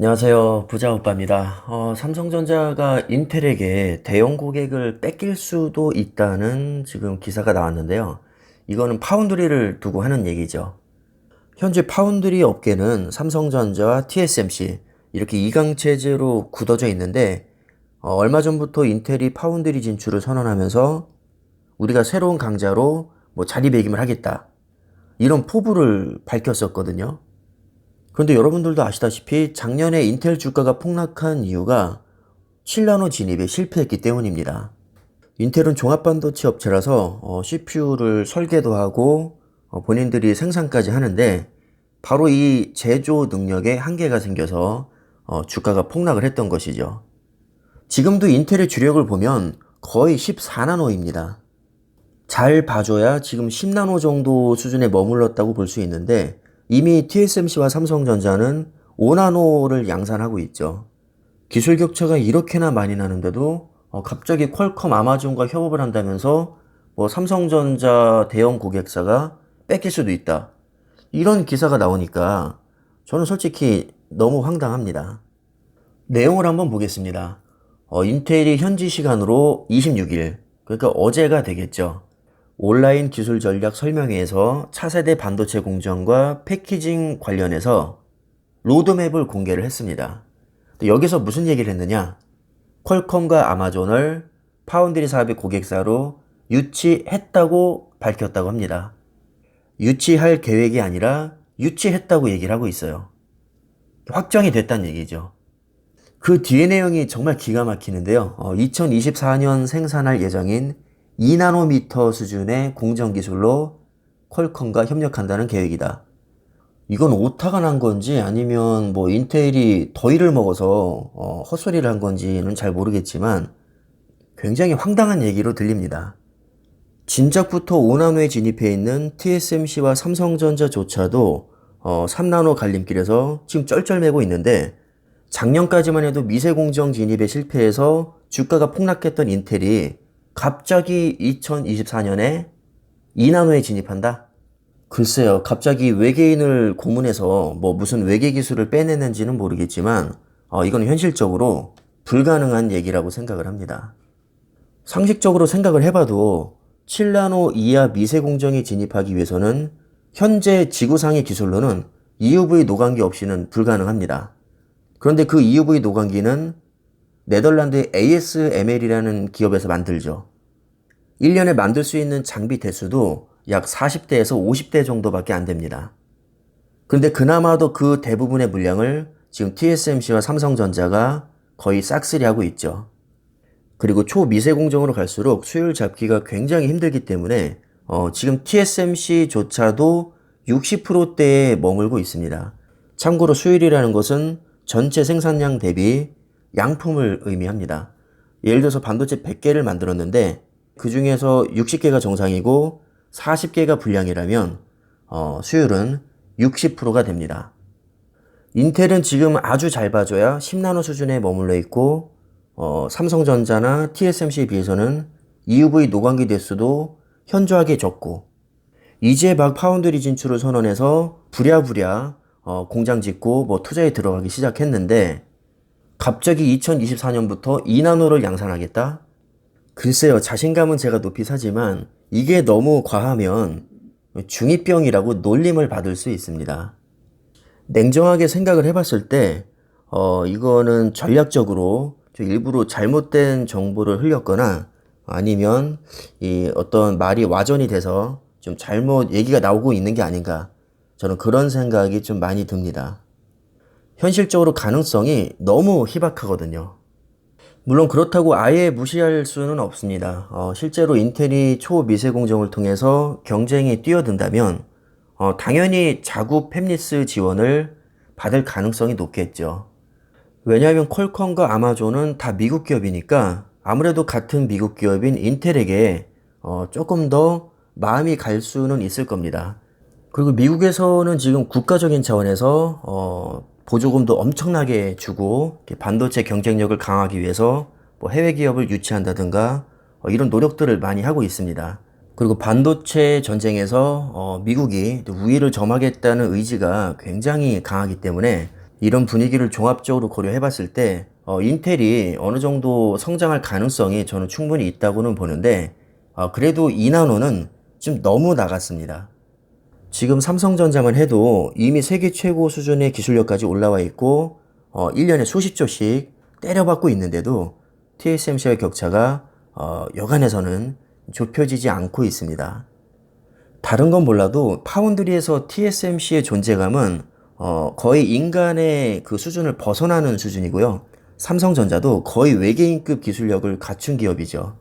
안녕하세요. 부자오빠입니다. 삼성전자가 인텔에게 대형 고객을 뺏길 수도 있다는 지금 기사가 나왔는데요. 이거는 파운드리를 두고 하는 얘기죠. 현재 파운드리 업계는 삼성전자와 TSMC 이렇게 이강체제로 굳어져 있는데 얼마 전부터 인텔이 파운드리 진출을 선언하면서 우리가 새로운 강자로 자리매김을 하겠다. 이런 포부를 밝혔었거든요. 그런데 여러분들도 아시다시피 작년에 인텔 주가가 폭락한 이유가 7나노 진입에 실패했기 때문입니다. 인텔은 종합반도체 업체라서 CPU를 설계도 하고 본인들이 생산까지 하는데 바로 이 제조 능력에 한계가 생겨서 주가가 폭락을 했던 것이죠. 지금도 인텔의 주력을 보면 거의 14나노입니다. 잘 봐줘야 지금 10나노 정도 수준에 머물렀다고 볼 수 있는데 이미 TSMC와 삼성전자는 5나노를 양산하고 있죠. 기술 격차가 이렇게나 많이 나는데도 갑자기 퀄컴 아마존과 협업을 한다면서 삼성전자 대형 고객사가 뺏길 수도 있다. 이런 기사가 나오니까 저는 솔직히 너무 황당합니다. 내용을 한번 보겠습니다. 인텔이 현지 시간으로 26일, 그러니까 어제가 되겠죠. 온라인 기술 전략 설명회에서 차세대 반도체 공정과 패키징 관련해서 로드맵을 공개를 했습니다. 여기서 무슨 얘기를 했느냐? 퀄컴과 아마존을 파운드리 사업의 고객사로 유치했다고 밝혔다고 합니다. 유치할 계획이 아니라 유치했다고 얘기를 하고 있어요. 확정이 됐다는 얘기죠. 그 뒤에 내용이 정말 기가 막히는데요. 2024년 생산할 예정인 2나노미터 수준의 공정 기술로 퀄컴과 협력한다는 계획이다. 이건 오타가 난 건지 아니면 인텔이 더위를 먹어서 헛소리를 한 건지는 잘 모르겠지만 굉장히 황당한 얘기로 들립니다. 진작부터 5나노에 진입해 있는 TSMC와 삼성전자조차도 3나노 갈림길에서 지금 쩔쩔매고 있는데 작년까지만 해도 미세 공정 진입에 실패해서 주가가 폭락했던 인텔이 갑자기 2024년에 2나노에 진입한다? 글쎄요, 갑자기 외계인을 고문해서 무슨 외계 기술을 빼내는지는 모르겠지만 이건 현실적으로 불가능한 얘기라고 생각을 합니다. 상식적으로 생각을 해봐도 7나노 이하 미세 공정에 진입하기 위해서는 현재 지구상의 기술로는 EUV 노광기 없이는 불가능합니다. 그런데 그 EUV 노광기는 네덜란드의 ASML이라는 기업에서 만들죠. 1년에 만들 수 있는 장비 대수도 약 40대에서 50대 정도밖에 안 됩니다. 그런데 그나마도 그 대부분의 물량을 지금 TSMC와 삼성전자가 거의 싹쓸이 하고 있죠. 그리고 초미세공정으로 갈수록 수율 잡기가 굉장히 힘들기 때문에 지금 TSMC조차도 60%대에 머물고 있습니다. 참고로 수율이라는 것은 전체 생산량 대비 양품을 의미합니다. 예를 들어서 반도체 100개를 만들었는데 그 중에서 60개가 정상이고 40개가 불량이라면 수율은 60%가 됩니다. 인텔은 지금 아주 잘 봐줘야 10나노 수준에 머물러 있고 삼성전자나 TSMC에 비해서는 EUV 노광기 대수도 현저하게 적고 이제 막 파운드리 진출을 선언해서 부랴부랴 공장 짓고 투자에 들어가기 시작했는데 갑자기 2024년부터 2나노를 양산하겠다? 글쎄요, 자신감은 제가 높이 사지만 이게 너무 과하면 중2병이라고 놀림을 받을 수 있습니다. 냉정하게 생각을 해봤을 때 이거는 전략적으로 일부러 잘못된 정보를 흘렸거나 아니면 이 어떤 말이 와전이 돼서 좀 잘못 얘기가 나오고 있는 게 아닌가, 저는 그런 생각이 좀 많이 듭니다. 현실적으로 가능성이 너무 희박하거든요. 물론 그렇다고 아예 무시할 수는 없습니다. 실제로 인텔이 초미세 공정을 통해서 경쟁에 뛰어든다면 당연히 자국 팹리스 지원을 받을 가능성이 높겠죠. 왜냐하면 퀄컴과 아마존은 다 미국 기업이니까 아무래도 같은 미국 기업인 인텔에게 조금 더 마음이 갈 수는 있을 겁니다. 그리고 미국에서는 지금 국가적인 차원에서 보조금도 엄청나게 주고 반도체 경쟁력을 강화하기 위해서 해외 기업을 유치한다든가 이런 노력들을 많이 하고 있습니다. 그리고 반도체 전쟁에서 미국이 우위를 점하겠다는 의지가 굉장히 강하기 때문에 이런 분위기를 종합적으로 고려해 봤을 때 인텔이 어느 정도 성장할 가능성이 저는 충분히 있다고는 보는데 그래도 2나노는 좀 너무 나갔습니다. 지금 삼성전자만 해도 이미 세계 최고 수준의 기술력까지 올라와 있고 1년에 수십 조씩 때려박고 있는데도 TSMC와의 격차가 여간해서는 좁혀지지 않고 있습니다. 다른 건 몰라도 파운드리에서 TSMC의 존재감은 거의 인간의 그 수준을 벗어나는 수준이고요. 삼성전자도 거의 외계인급 기술력을 갖춘 기업이죠.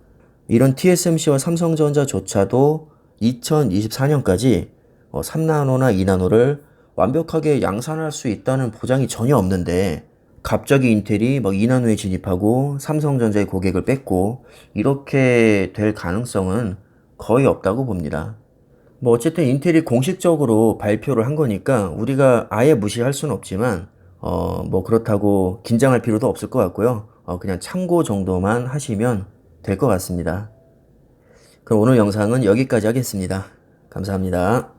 이런 TSMC와 삼성전자조차도 2024년까지 3나노나 2나노를 완벽하게 양산할 수 있다는 보장이 전혀 없는데 갑자기 인텔이 막 2나노에 진입하고 삼성전자의 고객을 뺏고 이렇게 될 가능성은 거의 없다고 봅니다. 뭐 어쨌든 인텔이 공식적으로 발표를 한 거니까 우리가 아예 무시할 수는 없지만 뭐 그렇다고 긴장할 필요도 없을 것 같고요. 그냥 참고 정도만 하시면 될 것 같습니다. 그럼 오늘 영상은 여기까지 하겠습니다. 감사합니다.